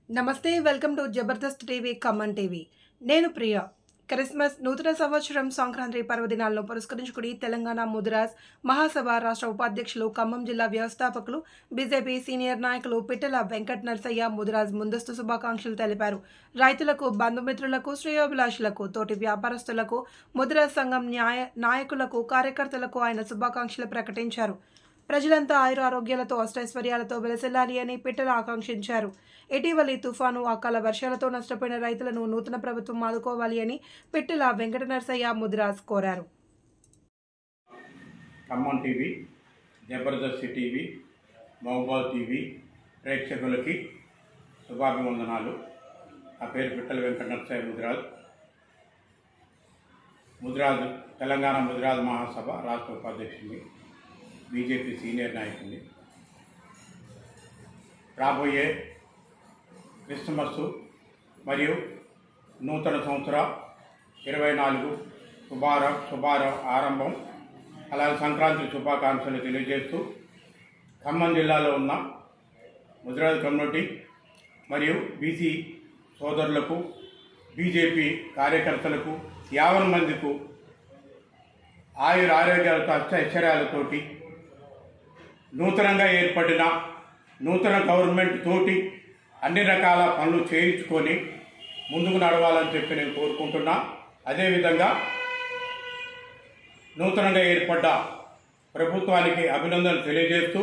నమస్తే welcome to Jabardasth TV Khammam TV నేను ప్రియ Christmas నూతన సంవత్సరం సంక్రాంతి పర్వదినాలను పురస్కరించుకుని తెలంగాణ ముదిరాజ్ మహాసభ రాష్ట్ర ఉపాధ్యక్షులు ఖమ్మం జిల్లా వ్యవస్థాపకులు బీజేపీ సీనియర్ నాయకులు పిట్టల వెంకట నరసయ్య ముదిరాజ్ ముందస్తు శుభాకాంక్షలు తెలిపారు. రైతులకు, బంధుమిత్రులకు, శ్రేయోభిలాషులకు, తోటి వ్యాపారస్తులకు, ముదిరాజ్ సంఘం నాయకులకు, కార్యకర్తలకు ఆయన శుభాకాంక్షలు ప్రకటించారు. ప్రజలంతా ఆయురారోగ్యాలతో అష్టైశ్వర్యాలతో వెలసిల్లాలి అని పిట్టల ఆకాంక్షించారు. ఇటీవలి తుఫాను, అకాల వర్షాలతో నష్టపోయిన రైతులను నూతన ప్రభుత్వం ఆదుకోవాలి అని పిట్టల వెంకట నరసయ్య ముదిరాజ్ కోరారు. Khammam TV, Jabardasth TV, Mahabubabad TV ప్రేక్షకులకి శుభాభివందనాలు. నా పేరు పిట్టల వెంకట నరసయ్య ముదిరాజ్ తెలంగాణ ముదిరాజ్ మహాసభ రాష్ట్ర ఉపాధ్యక్షుడిని, బీజేపీ సీనియర్ నాయకుడిని. రాబోయే క్రిస్మస్ మరియు నూతన సంవత్సర 24 శుభార ఆరంభం, అలాగే సంక్రాంతి శుభాకాంక్షలు తెలియజేస్తూ ఖమ్మం జిల్లాలో ఉన్న ముదిరాజ్ కమ్యూనిటీ మరియు బీసీ సోదరులకు, బీజేపీ కార్యకర్తలకు 50 మందికి ఆరోగ్యాలతో అష్టైశ్వర్యాలతోటి నూతనంగా ఏర్పడిన నూతన గవర్నమెంట్ తోటి అన్ని రకాల పనులు చేయించుకొని ముందుకు నడవాలని చెప్పి నేను కోరుకుంటున్నా. అదేవిధంగా నూతనంగా ఏర్పడ్డ ప్రభుత్వానికి అభినందనలు తెలియజేస్తూ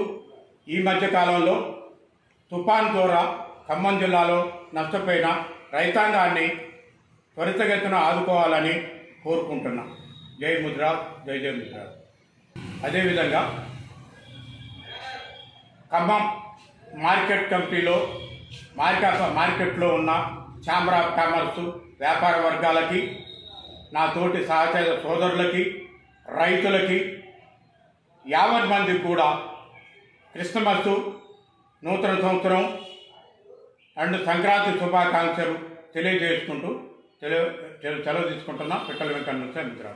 ఈ మధ్యకాలంలో తుఫాన్ ద్వారా ఖమ్మం జిల్లాలో నష్టపోయిన రైతాంగాన్ని త్వరితగతిన ఆదుకోవాలని కోరుకుంటున్నా. జై ముదిరాజ్, జై జై ముదిరాజ్. అదేవిధంగా ఖమ్మం మార్కెట్ కమిటీలో మార్కెట్లో ఉన్న ఛాంబర్ ఆఫ్ కామర్స్ వ్యాపార వర్గాలకి, నా తోటి సహచర సోదరులకి, రైతులకి 50 మందికి కూడా క్రిస్మస్, నూతన సంవత్సరం అండ్ సంక్రాంతి శుభాకాంక్షలు తెలియజేసుకుంటూ సెలవు తీసుకుంటున్నా. పిట్టల వెంకట నరసయ్య.